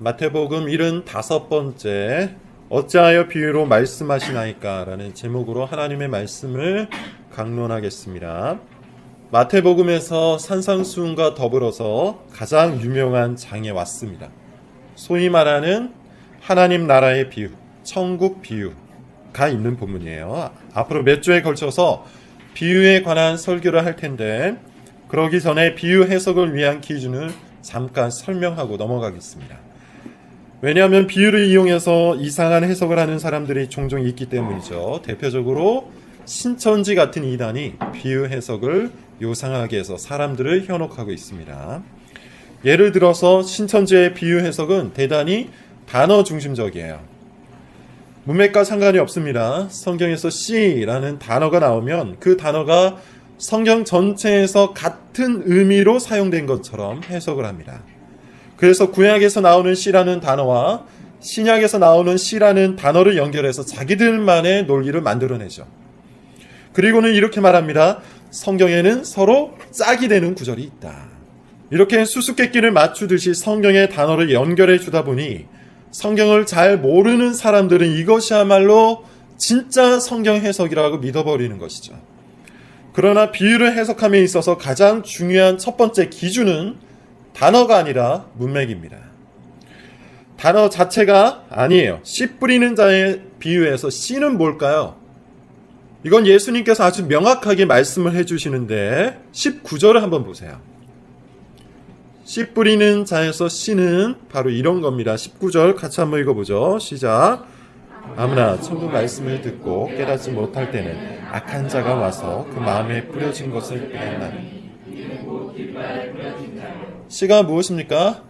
마태복음 75번째 어찌하여 비유로 말씀하시나이까 라는 제목으로 하나님의 말씀을 강론하겠습니다. 마태복음에서 산상수훈과 더불어서 가장 유명한 장에 왔습니다. 소위 말하는 하나님 나라의 비유, 천국 비유가 있는 본문이에요. 앞으로 몇 주에 걸쳐서 비유에 관한 설교를 할 텐데 그러기 전에 비유 해석을 위한 기준을 잠깐 설명하고 넘어가겠습니다. 왜냐하면 비유를 이용해서 이상한 해석을 하는 사람들이 종종 있기 때문이죠. 대표적으로 신천지 같은 이단이 비유 해석을 요상하게 해서 사람들을 현혹하고 있습니다. 예를 들어서 신천지의 비유 해석은 대단히 단어 중심적이에요. 문맥과 상관이 없습니다. 성경에서 씨라는 단어가 나오면 그 단어가 성경 전체에서 같은 의미로 사용된 것처럼 해석을 합니다. 그래서 구약에서 나오는 씨라는 단어와 신약에서 나오는 씨라는 단어를 연결해서 자기들만의 논리를 만들어내죠. 그리고는 이렇게 말합니다. 성경에는 서로 짝이 되는 구절이 있다. 이렇게 수수께끼를 맞추듯이 성경의 단어를 연결해 주다 보니 성경을 잘 모르는 사람들은 이것이야말로 진짜 성경 해석이라고 믿어버리는 것이죠. 그러나 비유를 해석함에 있어서 가장 중요한 첫 번째 기준은 단어가 아니라 문맥입니다. 단어 자체가 아니에요. 씨 뿌리는 자의 비유에서 씨는 뭘까요? 이건 예수님께서 아주 명확하게 말씀을 해주시는데 19절을 한번 보세요. 씨 뿌리는 자에서 씨는 바로 이런 겁니다. 19절 같이 한번 읽어보죠. 시작. 아무나 천국 말씀을 듣고 깨닫지 못할 때는 악한 자가 와서 그 마음에 뿌려진 것을 빼앗나니. 씨가 무엇입니까?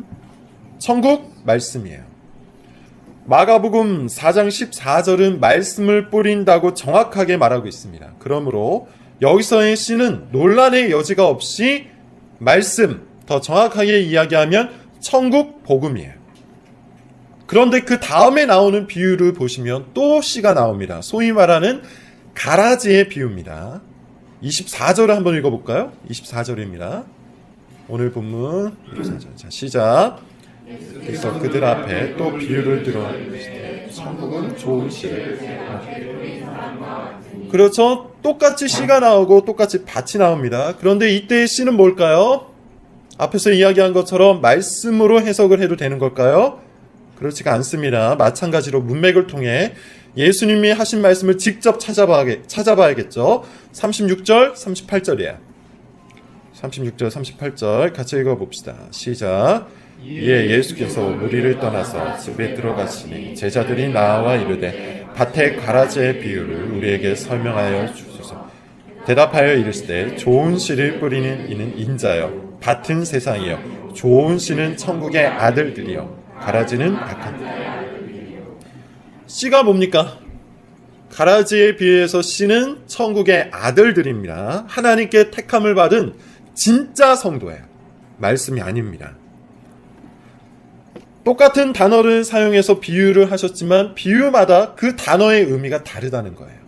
천국 말씀이에요. 마가복음 4장 14절은 말씀을 뿌린다고 정확하게 말하고 있습니다. 그러므로 여기서의 씨는 논란의 여지가 없이 말씀, 더 정확하게 이야기하면 천국 복음이에요. 그런데 그 다음에 나오는 비유를 보시면 또 씨가 나옵니다. 소위 말하는 가라지의 비유입니다. 24절을 한번 읽어볼까요? 24절입니다. 오늘 본문 24절. 자, 시작. 그래서 그들 앞에 또 비유를 들어 천국은 좋은 씨를. 그렇죠. 똑같이 씨가 나오고 똑같이 밭이 나옵니다. 그런데 이때의 씨는 뭘까요? 앞에서 이야기한 것처럼 말씀으로 해석을 해도 되는 걸까요? 그렇지가 않습니다. 마찬가지로 문맥을 통해 예수님이 하신 말씀을 직접 찾아봐야겠죠. 36절, 38절이에요. 36절, 38절 같이 읽어봅시다. 시작. 이에 예수께서 무리를 떠나서 집에 들어가시니 제자들이 나와 이르되 밭의 가라지의 비유를 우리에게 설명하여 주소서. 대답하여 이르시되 좋은 씨를 뿌리는 이는 인자요 밭은 세상이요 좋은 씨는 천국의 아들들이요 가라지는 악한 씨가 뭡니까? 가라지에 비해서 씨는 천국의 아들들입니다. 하나님께 택함을 받은 진짜 성도예요. 말씀이 아닙니다. 똑같은 단어를 사용해서 비유를 하셨지만 비유마다 그 단어의 의미가 다르다는 거예요.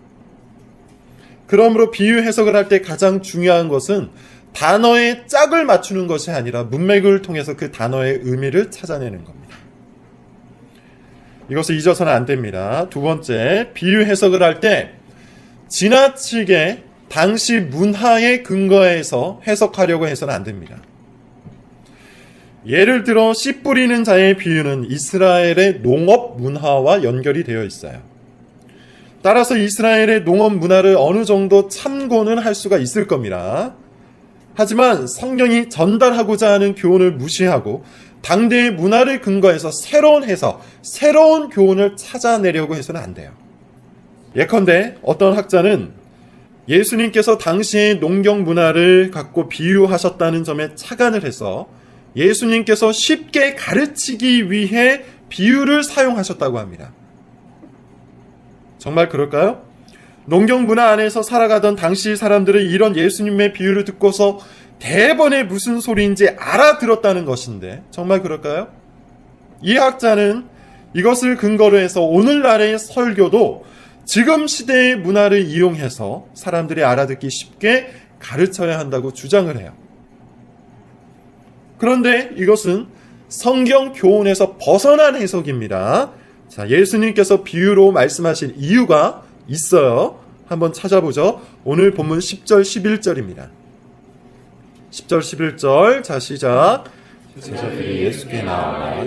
그러므로 비유 해석을 할 때 가장 중요한 것은 단어의 짝을 맞추는 것이 아니라 문맥을 통해서 그 단어의 의미를 찾아내는 겁니다. 이것을 잊어서는 안 됩니다. 두 번째, 비유 해석을 할 때 지나치게 당시 문화에 근거해서 해석하려고 해서는 안 됩니다. 예를 들어 씨 뿌리는 자의 비유는 이스라엘의 농업 문화와 연결이 되어 있어요. 따라서 이스라엘의 농업 문화를 어느 정도 참고는 할 수가 있을 겁니다. 하지만 성경이 전달하고자 하는 교훈을 무시하고 당대의 문화를 근거해서 새로운 해석, 새로운 교훈을 찾아내려고 해서는 안 돼요. 예컨대 어떤 학자는 예수님께서 당시의 농경 문화를 갖고 비유하셨다는 점에 착안을 해서 예수님께서 쉽게 가르치기 위해 비유를 사용하셨다고 합니다. 정말 그럴까요? 농경 문화 안에서 살아가던 당시 사람들은 이런 예수님의 비유를 듣고서 대번에 무슨 소리인지 알아들었다는 것인데 정말 그럴까요? 이 학자는 이것을 근거로 해서 오늘날의 설교도 지금 시대의 문화를 이용해서 사람들이 알아듣기 쉽게 가르쳐야 한다고 주장을 해요. 그런데 이것은 성경 교훈에서 벗어난 해석입니다. 자, 예수님께서 비유로 말씀하신 이유가 있어요. 한번 찾아보죠. 오늘 본문 10절 11절입니다. 10절 11절. 자, 시작. 제자들이 예수께 나와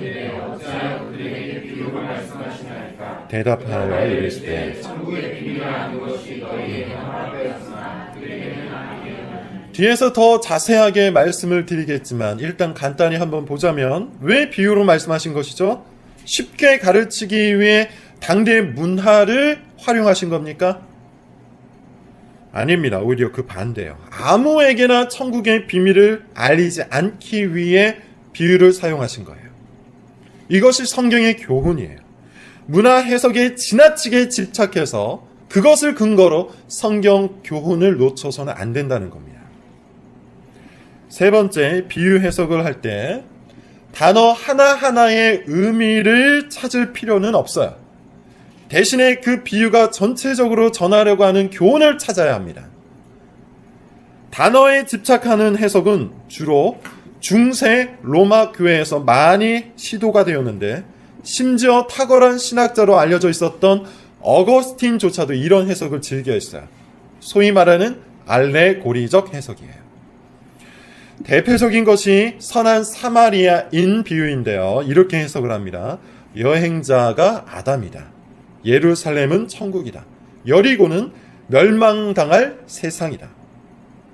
대답하여 이르시되 뒤에서 더 자세하게 말씀을 드리겠지만 일단 간단히 한번 보자면 왜 비유로 말씀하신 것이죠? 쉽게 가르치기 위해 당대의 문화를 활용하신 겁니까? 아닙니다. 오히려 그 반대예요. 아무에게나 천국의 비밀을 알리지 않기 위해 비유를 사용하신 거예요. 이것이 성경의 교훈이에요. 문화 해석에 지나치게 집착해서 그것을 근거로 성경 교훈을 놓쳐서는 안 된다는 겁니다. 세 번째, 비유 해석을 할 때 단어 하나하나의 의미를 찾을 필요는 없어요. 대신에 그 비유가 전체적으로 전하려고 하는 교훈을 찾아야 합니다. 단어에 집착하는 해석은 주로 중세 로마 교회에서 많이 시도가 되었는데 심지어 탁월한 신학자로 알려져 있었던 어거스틴조차도 이런 해석을 즐겨 했어요. 소위 말하는 알레고리적 해석이에요. 대표적인 것이 선한 사마리아인 비유인데요. 이렇게 해석을 합니다. 여행자가 아담이다. 예루살렘은 천국이다. 여리고는 멸망당할 세상이다.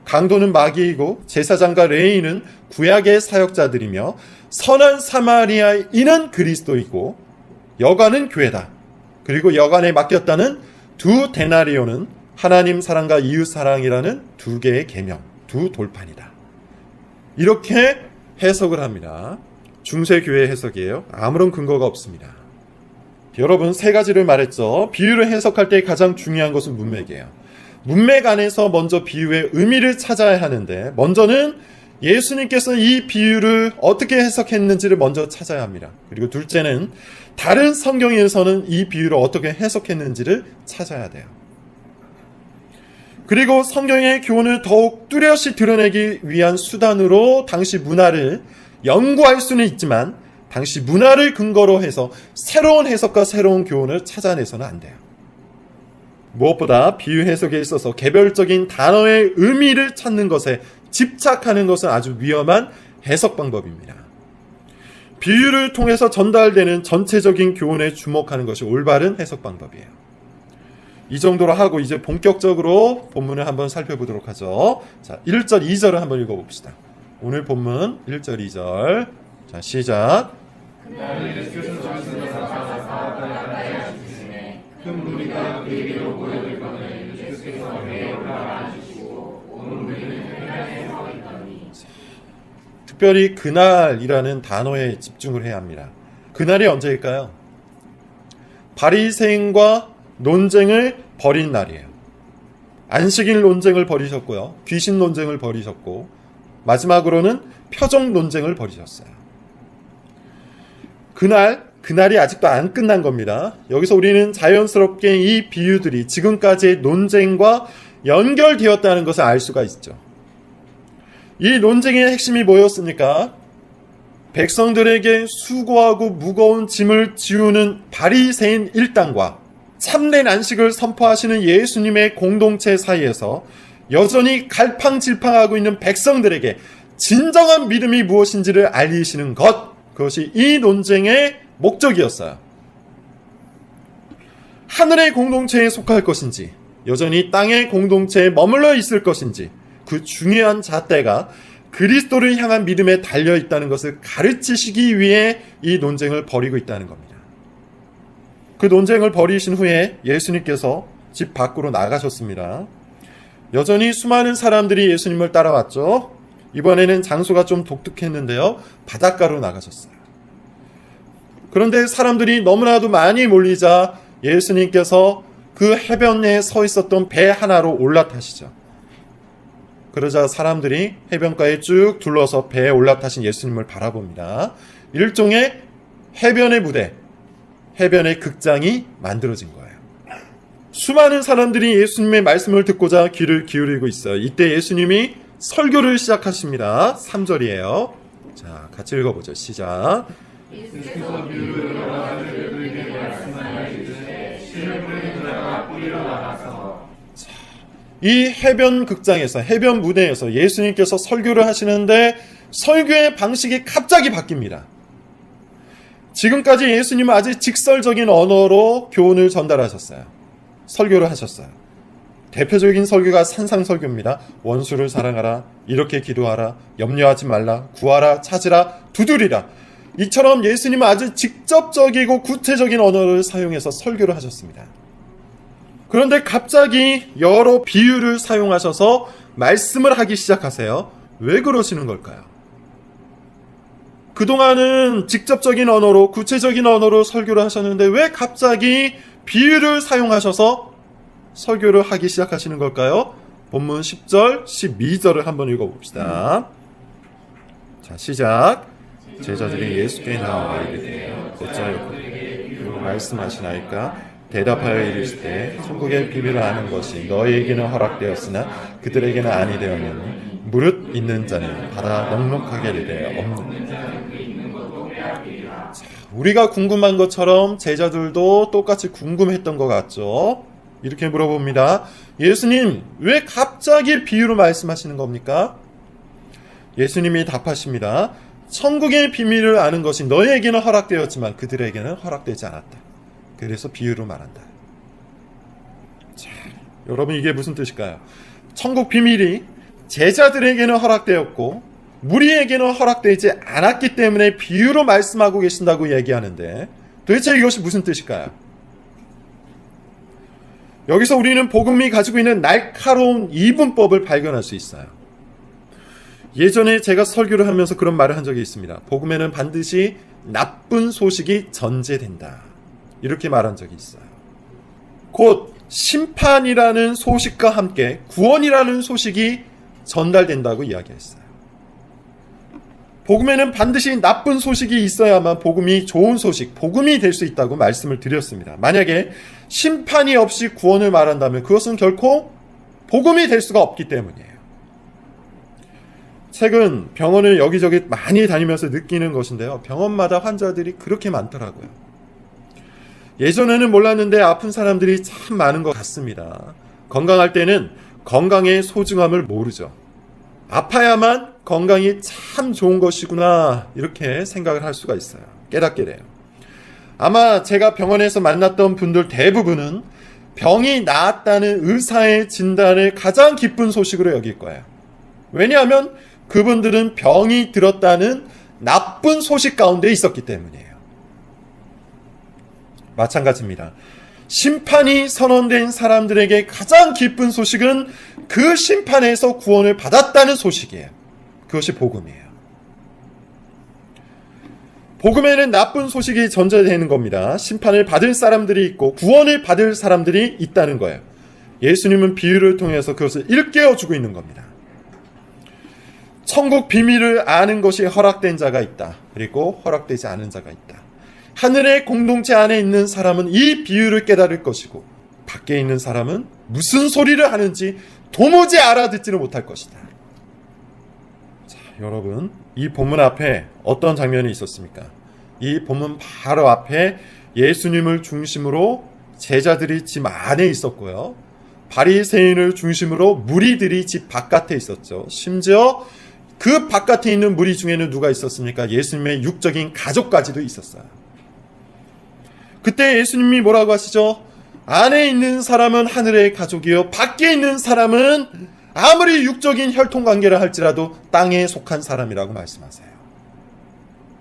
강도는 마귀이고 제사장과 레위인은 구약의 사역자들이며 선한 사마리아인은 그리스도이고 여관은 교회다. 그리고 여관에 맡겼다는 두 데나리오는 하나님 사랑과 이웃 사랑이라는 두 개의 계명, 두 돌판이다. 이렇게 해석을 합니다. 중세교회 해석이에요. 아무런 근거가 없습니다. 여러분, 세 가지를 말했죠. 비유를 해석할 때 가장 중요한 것은 문맥이에요. 문맥 안에서 먼저 비유의 의미를 찾아야 하는데 먼저는 예수님께서 이 비유를 어떻게 해석했는지를 먼저 찾아야 합니다. 그리고 둘째는 다른 성경에서는 이 비유를 어떻게 해석했는지를 찾아야 돼요. 그리고 성경의 교훈을 더욱 뚜렷이 드러내기 위한 수단으로 당시 문화를 연구할 수는 있지만 당시 문화를 근거로 해서 새로운 해석과 새로운 교훈을 찾아내서는 안 돼요. 무엇보다 비유 해석에 있어서 개별적인 단어의 의미를 찾는 것에 집착하는 것은 아주 위험한 해석 방법입니다. 비유를 통해서 전달되는 전체적인 교훈에 주목하는 것이 올바른 해석 방법이에요. 이 정도로 하고 이제 본격적으로 본문을 한번 살펴보도록 하죠. 자, 1절, 2절을 한번 읽어봅시다. 오늘 본문 1절, 2절. 자, 시작. 큰 무리가 그에게로 모여들 것을 예수께서 배에 올라가 앉으시고 온 무리는 회당에 서 있더니. 특별히 그날이라는 단어에 집중을 해야 합니다. 그날이 언제일까요? 바리새인과 논쟁을 벌인 날이에요. 안식일 논쟁을 벌이셨고요. 귀신 논쟁을 벌이셨고 마지막으로는 표적 논쟁을 벌이셨어요. 그날이 아직도 안 끝난 겁니다. 여기서 우리는 자연스럽게 이 비유들이 지금까지의 논쟁과 연결되었다는 것을 알 수가 있죠. 이 논쟁의 핵심이 뭐였습니까? 백성들에게 수고하고 무거운 짐을 지우는 바리새인 일당과 참된 안식을 선포하시는 예수님의 공동체 사이에서 여전히 갈팡질팡하고 있는 백성들에게 진정한 믿음이 무엇인지를 알리시는 것, 그것이 이 논쟁의 목적이었어요. 하늘의 공동체에 속할 것인지 여전히 땅의 공동체에 머물러 있을 것인지 그 중요한 잣대가 그리스도를 향한 믿음에 달려있다는 것을 가르치시기 위해 이 논쟁을 벌이고 있다는 겁니다. 그 논쟁을 벌이신 후에 예수님께서 집 밖으로 나가셨습니다. 여전히 수많은 사람들이 예수님을 따라왔죠. 이번에는 장소가 좀 독특했는데요. 바닷가로 나가셨어요. 그런데 사람들이 너무나도 많이 몰리자 예수님께서 그 해변에 서 있었던 배 하나로 올라타시죠. 그러자 사람들이 해변가에 쭉 둘러서 배에 올라타신 예수님을 바라봅니다. 일종의 해변의 무대, 해변의 극장이 만들어진 거예요. 수많은 사람들이 예수님의 말씀을 듣고자 귀를 기울이고 있어요. 이때 예수님이 설교를 시작하십니다. 3절이에요. 자, 같이 읽어보죠. 시작. 예수께서 비유를 여러 가지를 그에게 말씀하여 이르시되 씨를 뿌리는 자가 뿌리러 나가서. 이 해변 극장에서, 해변 무대에서 예수님께서 설교를 하시는데 설교의 방식이 갑자기 바뀝니다. 지금까지 예수님은 아주 직설적인 언어로 교훈을 전달하셨어요. 설교를 하셨어요. 대표적인 설교가 산상설교입니다. 원수를 사랑하라, 이렇게 기도하라, 염려하지 말라, 구하라, 찾으라, 두드리라. 이처럼 예수님은 아주 직접적이고 구체적인 언어를 사용해서 설교를 하셨습니다. 그런데 갑자기 여러 비유를 사용하셔서 말씀을 하기 시작하세요. 왜 그러시는 걸까요? 그동안은 직접적인 언어로, 구체적인 언어로 설교를 하셨는데 왜 갑자기 비유를 사용하셔서 설교를 하기 시작하시는 걸까요? 본문 10절, 12절을 한번 읽어봅시다. 자, 시작. 제자들이 예수께 나와 이르되 어찌하여 그에게 말씀하시나이까? 대답하여 이르시되 천국의 비밀을 아는 것이 너희에게는 허락되었으나 그들에게는 아니 되었느니 무릇 있는 자는 받아 넉넉하게 이르되 없는 자는 우리가 궁금한 것처럼 제자들도 똑같이 궁금했던 것 같죠? 이렇게 물어봅니다. 예수님, 왜 갑자기 비유로 말씀하시는 겁니까? 예수님이 답하십니다. 천국의 비밀을 아는 것이 너희에게는 허락되었지만 그들에게는 허락되지 않았다. 그래서 비유로 말한다. 자, 여러분 이게 무슨 뜻일까요? 천국 비밀이 제자들에게는 허락되었고 무리에게는 허락되지 않았기 때문에 비유로 말씀하고 계신다고 얘기하는데 도대체 이것이 무슨 뜻일까요? 여기서 우리는 복음이 가지고 있는 날카로운 이분법을 발견할 수 있어요. 예전에 제가 설교를 하면서 그런 말을 한 적이 있습니다. 복음에는 반드시 나쁜 소식이 전제된다. 이렇게 말한 적이 있어요. 곧 심판이라는 소식과 함께 구원이라는 소식이 전달된다고 이야기했어요. 복음에는 반드시 나쁜 소식이 있어야만 복음이 좋은 소식, 복음이 될 수 있다고 말씀을 드렸습니다. 만약에 심판이 없이 구원을 말한다면 그것은 결코 복음이 될 수가 없기 때문이에요. 최근 병원을 여기저기 많이 다니면서 느끼는 것인데요. 병원마다 환자들이 그렇게 많더라고요. 예전에는 몰랐는데 아픈 사람들이 참 많은 것 같습니다. 건강할 때는 건강의 소중함을 모르죠. 아파야만 건강이 참 좋은 것이구나 이렇게 생각을 할 수가 있어요. 깨닫게 돼요. 아마 제가 병원에서 만났던 분들 대부분은 병이 나았다는 의사의 진단을 가장 기쁜 소식으로 여길 거예요. 왜냐하면 그분들은 병이 들었다는 나쁜 소식 가운데 있었기 때문이에요. 마찬가지입니다. 심판이 선언된 사람들에게 가장 기쁜 소식은 그 심판에서 구원을 받았다는 소식이에요. 그것이 복음이에요. 복음에는 나쁜 소식이 전제되는 겁니다. 심판을 받을 사람들이 있고 구원을 받을 사람들이 있다는 거예요. 예수님은 비유를 통해서 그것을 일깨워주고 있는 겁니다. 천국 비밀을 아는 것이 허락된 자가 있다. 그리고 허락되지 않은 자가 있다. 하늘의 공동체 안에 있는 사람은 이 비유를 깨달을 것이고 밖에 있는 사람은 무슨 소리를 하는지 도무지 알아듣지는 못할 것이다. 자, 여러분, 이 본문 앞에 어떤 장면이 있었습니까? 이 본문 바로 앞에 예수님을 중심으로 제자들이 집 안에 있었고요. 바리새인을 중심으로 무리들이 집 바깥에 있었죠. 심지어 그 바깥에 있는 무리 중에는 누가 있었습니까? 예수님의 육적인 가족까지도 있었어요. 그때 예수님이 뭐라고 하시죠? 안에 있는 사람은 하늘의 가족이요 밖에 있는 사람은 아무리 육적인 혈통관계를 할지라도 땅에 속한 사람이라고 말씀하세요.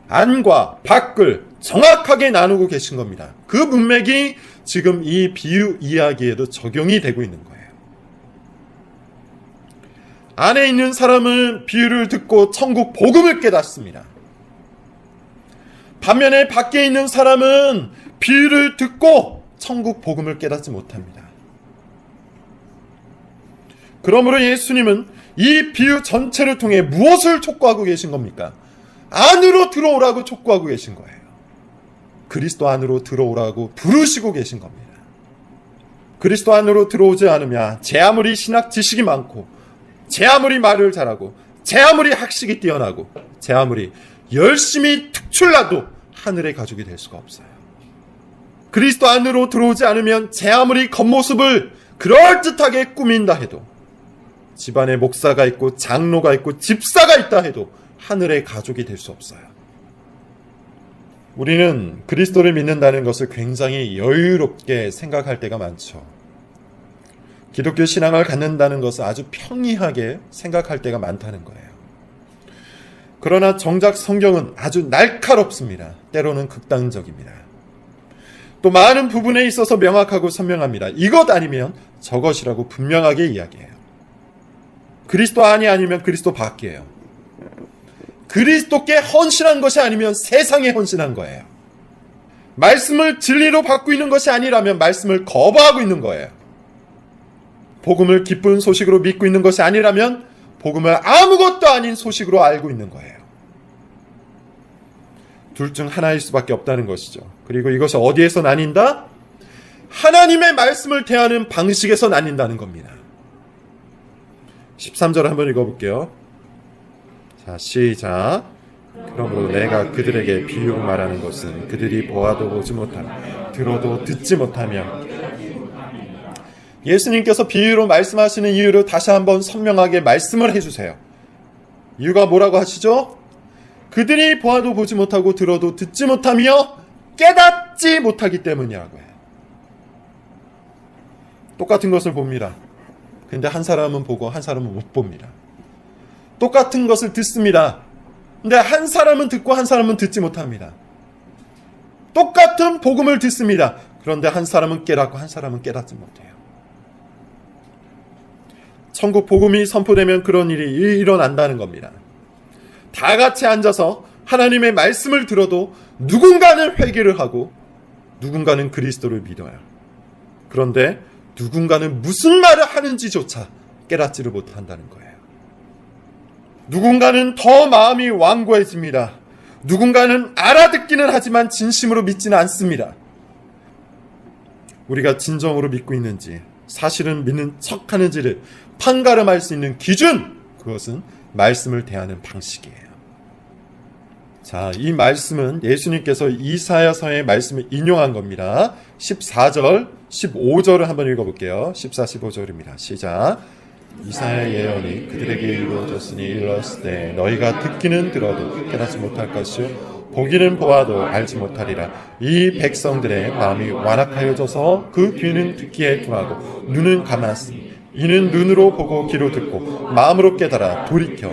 안과 밖을 정확하게 나누고 계신 겁니다. 그 문맥이 지금 이 비유 이야기에도 적용이 되고 있는 거예요. 안에 있는 사람은 비유를 듣고 천국 복음을 깨닫습니다. 반면에 밖에 있는 사람은 비유를 듣고 천국 복음을 깨닫지 못합니다. 그러므로 예수님은 이 비유 전체를 통해 무엇을 촉구하고 계신 겁니까? 안으로 들어오라고 촉구하고 계신 거예요. 그리스도 안으로 들어오라고 부르시고 계신 겁니다. 그리스도 안으로 들어오지 않으면 제 아무리 신학 지식이 많고 제 아무리 말을 잘하고 제 아무리 학식이 뛰어나고 제 아무리 열심히 특출나도 하늘의 가족이 될 수가 없어요. 그리스도 안으로 들어오지 않으면 제 아무리 겉모습을 그럴듯하게 꾸민다 해도, 집안에 목사가 있고 장로가 있고 집사가 있다 해도 하늘의 가족이 될 수 없어요. 우리는 그리스도를 믿는다는 것을 굉장히 여유롭게 생각할 때가 많죠. 기독교 신앙을 갖는다는 것을 아주 평이하게 생각할 때가 많다는 거예요. 그러나 정작 성경은 아주 날카롭습니다. 때로는 극단적입니다. 또 많은 부분에 있어서 명확하고 선명합니다. 이것 아니면 저것이라고 분명하게 이야기해요. 그리스도 안이 아니면 그리스도 밖이에요. 그리스도께 헌신한 것이 아니면 세상에 헌신한 거예요. 말씀을 진리로 받고 있는 것이 아니라면 말씀을 거부하고 있는 거예요. 복음을 기쁜 소식으로 믿고 있는 것이 아니라면 복음을 아무것도 아닌 소식으로 알고 있는 거예요. 둘 중 하나일 수밖에 없다는 것이죠. 그리고 이것이 어디에서 나뉜다? 하나님의 말씀을 대하는 방식에서 나뉜다는 겁니다. 13절 한번 읽어볼게요. 자, 시작. 그러므로 내가 그들에게 비유로 말하는 것은 그들이 보아도 보지 못하며 들어도 듣지 못하며. 예수님께서 비유로 말씀하시는 이유를 다시 한번 선명하게 말씀을 해주세요. 이유가 뭐라고 하시죠? 그들이 보아도 보지 못하고 들어도 듣지 못하며 깨닫지 못하기 때문이라고 해요. 똑같은 것을 봅니다. 근데 한 사람은 보고 한 사람은 못 봅니다. 똑같은 것을 듣습니다. 근데 한 사람은 듣고 한 사람은 듣지 못합니다. 똑같은 복음을 듣습니다. 그런데 한 사람은 깨닫고 한 사람은 깨닫지 못해요. 천국 복음이 선포되면 그런 일이 일어난다는 겁니다. 다 같이 앉아서 하나님의 말씀을 들어도 누군가는 회개를 하고 누군가는 그리스도를 믿어요. 그런데 누군가는 무슨 말을 하는지조차 깨닫지를 못한다는 거예요. 누군가는 더 마음이 완고해집니다. 누군가는 알아듣기는 하지만 진심으로 믿지는 않습니다. 우리가 진정으로 믿고 있는지, 사실은 믿는 척하는지를 판가름할 수 있는 기준, 그것은 말씀을 대하는 방식이에요. 자, 이 말씀은 예수님께서 이사야서의 말씀을 인용한 겁니다. 14절, 15절을 한번 읽어볼게요. 14, 15절입니다. 시작. 이사야 예언이 그들에게 이루어졌으니 이르렀을 때 너희가 듣기는 들어도 깨닫지 못할 것이요 보기는 보아도 알지 못하리라. 이 백성들의 마음이 완악하여져서 그 귀는 듣기에 둔하고 눈은 감았으니 이는 눈으로 보고 귀로 듣고 마음으로 깨달아 돌이켜.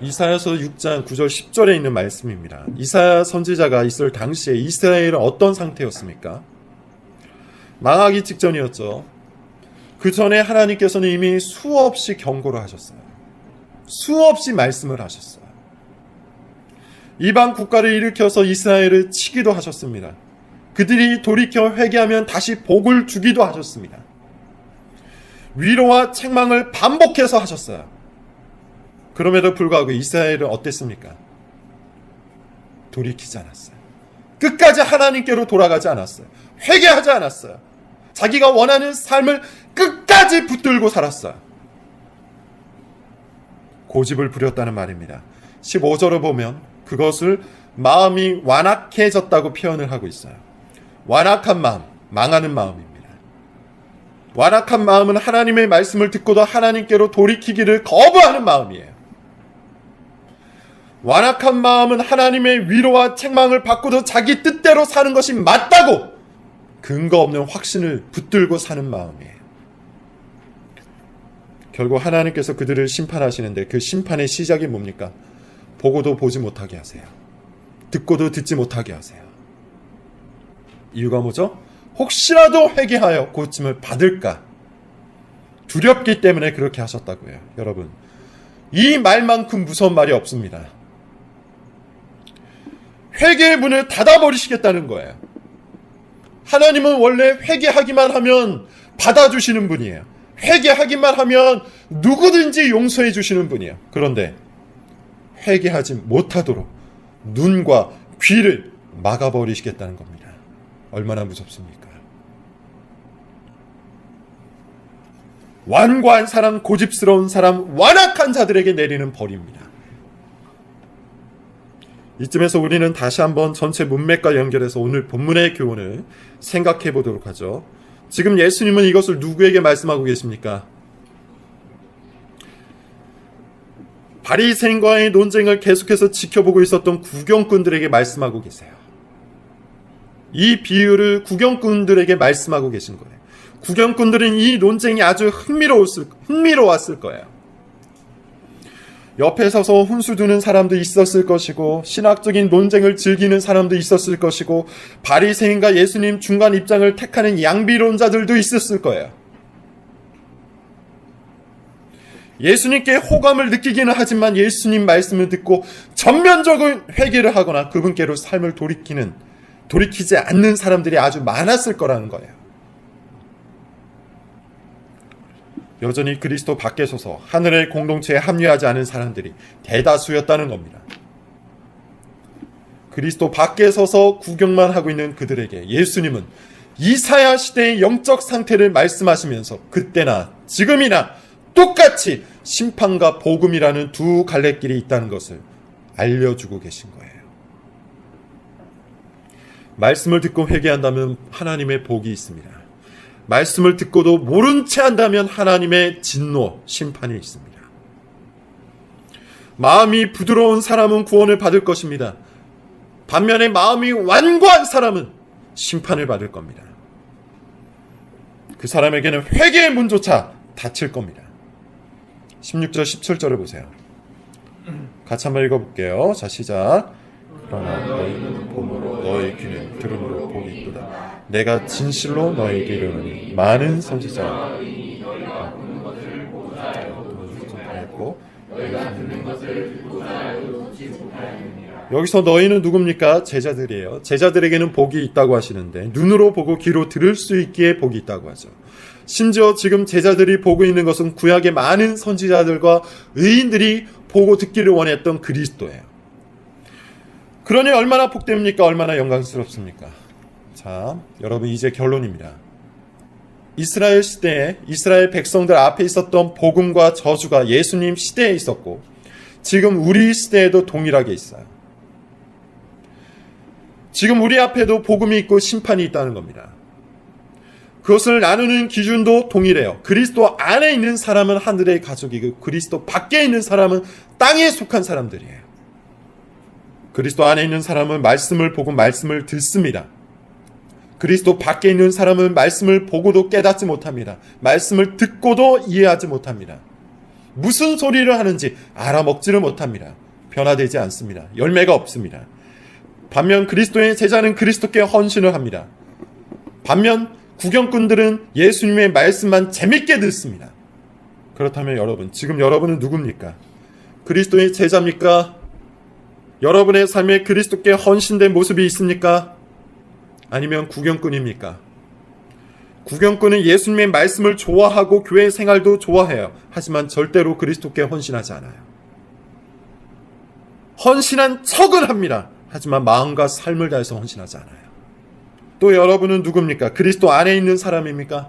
이사야서 6장 9절 10절에 있는 말씀입니다. 이사야 선지자가 있을 당시에 이스라엘은 어떤 상태였습니까? 망하기 직전이었죠. 그 전에 하나님께서는 이미 수없이 경고를 하셨어요. 수없이 말씀을 하셨어요. 이방 국가를 일으켜서 이스라엘을 치기도 하셨습니다. 그들이 돌이켜 회개하면 다시 복을 주기도 하셨습니다. 위로와 책망을 반복해서 하셨어요. 그럼에도 불구하고 이스라엘은 어땠습니까? 돌이키지 않았어요. 끝까지 하나님께로 돌아가지 않았어요. 회개하지 않았어요. 자기가 원하는 삶을 끝까지 붙들고 살았어요. 고집을 부렸다는 말입니다. 15절을 보면 그것을 마음이 완악해졌다고 표현을 하고 있어요. 완악한 마음, 망하는 마음입니다. 완악한 마음은 하나님의 말씀을 듣고도 하나님께로 돌이키기를 거부하는 마음이에요. 완악한 마음은 하나님의 위로와 책망을 받고도 자기 뜻대로 사는 것이 맞다고 근거 없는 확신을 붙들고 사는 마음이에요. 결국 하나님께서 그들을 심판하시는데 그 심판의 시작이 뭡니까? 보고도 보지 못하게 하세요. 듣고도 듣지 못하게 하세요. 이유가 뭐죠? 혹시라도 회개하여 고침을 받을까? 두렵기 때문에 그렇게 하셨다고요. 여러분, 이 말만큼 무서운 말이 없습니다. 회개의 문을 닫아버리시겠다는 거예요. 하나님은 원래 회개하기만 하면 받아주시는 분이에요. 회개하기만 하면 누구든지 용서해 주시는 분이에요. 그런데 회개하지 못하도록 눈과 귀를 막아버리시겠다는 겁니다. 얼마나 무섭습니까? 완고한 사람, 고집스러운 사람, 완악한 자들에게 내리는 벌입니다. 이쯤에서 우리는 다시 한번 전체 문맥과 연결해서 오늘 본문의 교훈을 생각해 보도록 하죠. 지금 예수님은 이것을 누구에게 말씀하고 계십니까? 바리새인과의 논쟁을 계속해서 지켜보고 있었던 구경꾼들에게 말씀하고 계세요. 이 비유를 구경꾼들에게 말씀하고 계신 거예요. 구경꾼들은 이 논쟁이 아주 흥미로웠을 거예요. 옆에 서서 훈수 두는 사람도 있었을 것이고, 신학적인 논쟁을 즐기는 사람도 있었을 것이고, 바리새인과 예수님 중간 입장을 택하는 양비론자들도 있었을 거예요. 예수님께 호감을 느끼기는 하지만 예수님 말씀을 듣고 전면적인 회개를 하거나 그분께로 삶을 돌이키지 않는 사람들이 아주 많았을 거라는 거예요. 여전히 그리스도 밖에 서서 하늘의 공동체에 합류하지 않은 사람들이 대다수였다는 겁니다. 그리스도 밖에 서서 구경만 하고 있는 그들에게 예수님은 이사야 시대의 영적 상태를 말씀하시면서 그때나 지금이나 똑같이 심판과 복음이라는 두 갈래길이 있다는 것을 알려주고 계신 거예요. 말씀을 듣고 회개한다면 하나님의 복이 있습니다. 말씀을 듣고도 모른 채 한다면 하나님의 진노, 심판이 있습니다. 마음이 부드러운 사람은 구원을 받을 것입니다. 반면에 마음이 완고한 사람은 심판을 받을 겁니다. 그 사람에게는 회개의 문조차 닫힐 겁니다. 16절, 17절을 보세요. 같이 한번 읽어볼게요. 자, 시작. 그러나 너희는 봄으로 너희 귀는 들음으로 복이 있도다. 내가 진실로 너희에게 이르노니 많은 선지자와 여기서 너희는 누굽니까? 제자들이에요. 제자들에게는 복이 있다고 하시는데 눈으로 보고 귀로 들을 수 있기에 복이 있다고 하죠. 심지어 지금 제자들이 보고 있는 것은 구약의 많은 선지자들과 의인들이 보고 듣기를 원했던 그리스도예요. 그러니 얼마나 복됩니까? 얼마나 영광스럽습니까? 자, 여러분 이제 결론입니다. 이스라엘 시대에 이스라엘 백성들 앞에 있었던 복음과 저주가 예수님 시대에 있었고 지금 우리 시대에도 동일하게 있어요. 지금 우리 앞에도 복음이 있고 심판이 있다는 겁니다. 그것을 나누는 기준도 동일해요. 그리스도 안에 있는 사람은 하늘의 가족이고 그리스도 밖에 있는 사람은 땅에 속한 사람들이에요. 그리스도 안에 있는 사람은 말씀을 보고 말씀을 듣습니다. 그리스도 밖에 있는 사람은 말씀을 보고도 깨닫지 못합니다. 말씀을 듣고도 이해하지 못합니다. 무슨 소리를 하는지 알아먹지를 못합니다. 변화되지 않습니다. 열매가 없습니다. 반면 그리스도의 제자는 그리스도께 헌신을 합니다. 반면 구경꾼들은 예수님의 말씀만 재밌게 듣습니다. 그렇다면 여러분, 지금 여러분은 누굽니까? 그리스도의 제자입니까? 여러분의 삶에 그리스도께 헌신된 모습이 있습니까? 아니면 구경꾼입니까? 구경꾼은 예수님의 말씀을 좋아하고 교회 생활도 좋아해요. 하지만 절대로 그리스도께 헌신하지 않아요. 헌신한 척은 합니다. 하지만 마음과 삶을 다해서 헌신하지 않아요. 또 여러분은 누굽니까? 그리스도 안에 있는 사람입니까?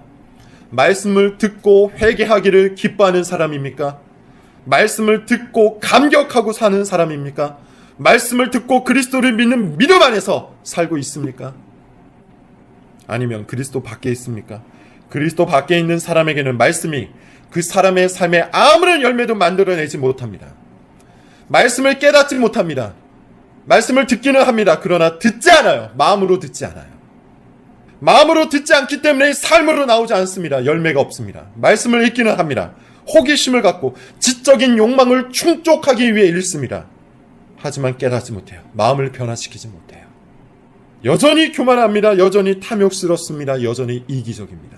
말씀을 듣고 회개하기를 기뻐하는 사람입니까? 말씀을 듣고 감격하고 사는 사람입니까? 말씀을 듣고 그리스도를 믿는 믿음 안에서 살고 있습니까? 아니면 그리스도 밖에 있습니까? 그리스도 밖에 있는 사람에게는 말씀이 그 사람의 삶에 아무런 열매도 만들어내지 못합니다. 말씀을 깨닫지 못합니다. 말씀을 듣기는 합니다. 그러나 듣지 않아요. 마음으로 듣지 않아요. 마음으로 듣지 않기 때문에 삶으로 나오지 않습니다. 열매가 없습니다. 말씀을 읽기는 합니다. 호기심을 갖고 지적인 욕망을 충족하기 위해 읽습니다. 하지만 깨닫지 못해요. 마음을 변화시키지 못해요. 여전히 교만합니다. 여전히 탐욕스럽습니다. 여전히 이기적입니다.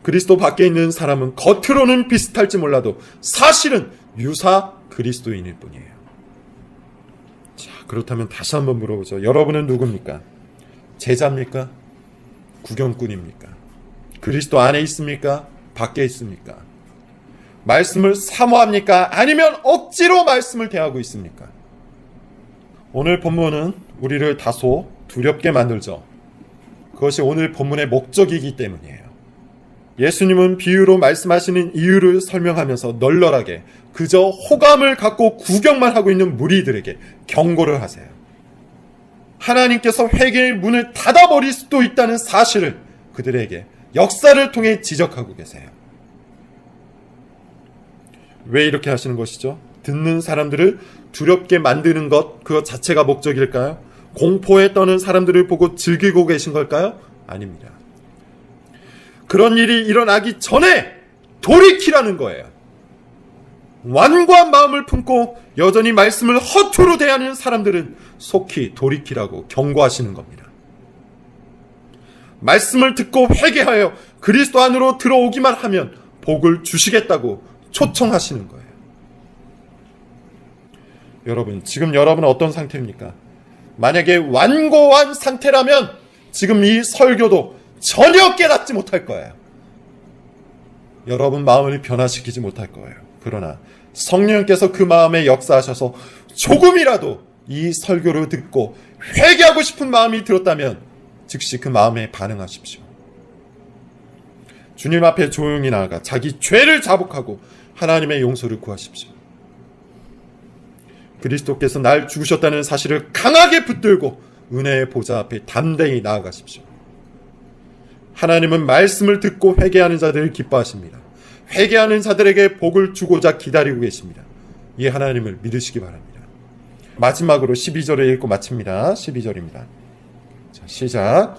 그리스도 밖에 있는 사람은 겉으로는 비슷할지 몰라도 사실은 유사 그리스도인일 뿐이에요. 자, 그렇다면 다시 한번 물어보죠. 여러분은 누굽니까? 제자입니까? 구경꾼입니까? 그리스도 안에 있습니까? 밖에 있습니까? 말씀을 사모합니까? 아니면 억지로 말씀을 대하고 있습니까? 오늘 본문은 우리를 다소 두렵게 만들죠. 그것이 오늘 본문의 목적이기 때문이에요. 예수님은 비유로 말씀하시는 이유를 설명하면서 널널하게 그저 호감을 갖고 구경만 하고 있는 무리들에게 경고를 하세요. 하나님께서 회개의 문을 닫아버릴 수도 있다는 사실을 그들에게 역사를 통해 지적하고 계세요. 왜 이렇게 하시는 것이죠? 듣는 사람들을 두렵게 만드는 것, 그것 자체가 목적일까요? 공포에 떠는 사람들을 보고 즐기고 계신 걸까요? 아닙니다. 그런 일이 일어나기 전에 돌이키라는 거예요. 완고한 마음을 품고 여전히 말씀을 허투루 대하는 사람들은 속히 돌이키라고 경고하시는 겁니다. 말씀을 듣고 회개하여 그리스도 안으로 들어오기만 하면 복을 주시겠다고 초청하시는 거예요. 여러분, 지금 여러분은 어떤 상태입니까? 만약에 완고한 상태라면 지금 이 설교도 전혀 깨닫지 못할 거예요. 여러분 마음을 변화시키지 못할 거예요. 그러나 성령께서 그 마음에 역사하셔서 조금이라도 이 설교를 듣고 회개하고 싶은 마음이 들었다면 즉시 그 마음에 반응하십시오. 주님 앞에 조용히 나아가 자기 죄를 자복하고 하나님의 용서를 구하십시오. 그리스도께서 날 죽으셨다는 사실을 강하게 붙들고 은혜의 보좌 앞에 담대히 나아가십시오. 하나님은 말씀을 듣고 회개하는 자들을 기뻐하십니다. 회개하는 자들에게 복을 주고자 기다리고 계십니다. 이 하나님을 믿으시기 바랍니다. 마지막으로 12절을 읽고 마칩니다. 12절입니다. 자, 시작.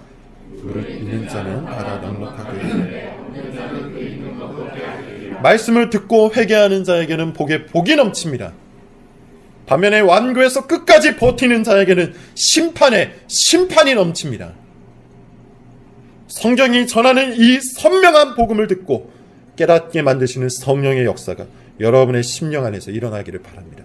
무릇 있는 자는 받아 넉넉하게 말씀을 듣고 회개하는 자에게는 복에 복이 넘칩니다. 반면에 완고해서 끝까지 버티는 자에게는 심판이 넘칩니다. 성경이 전하는 이 선명한 복음을 듣고 깨닫게 만드시는 성령의 역사가 여러분의 심령 안에서 일어나기를 바랍니다.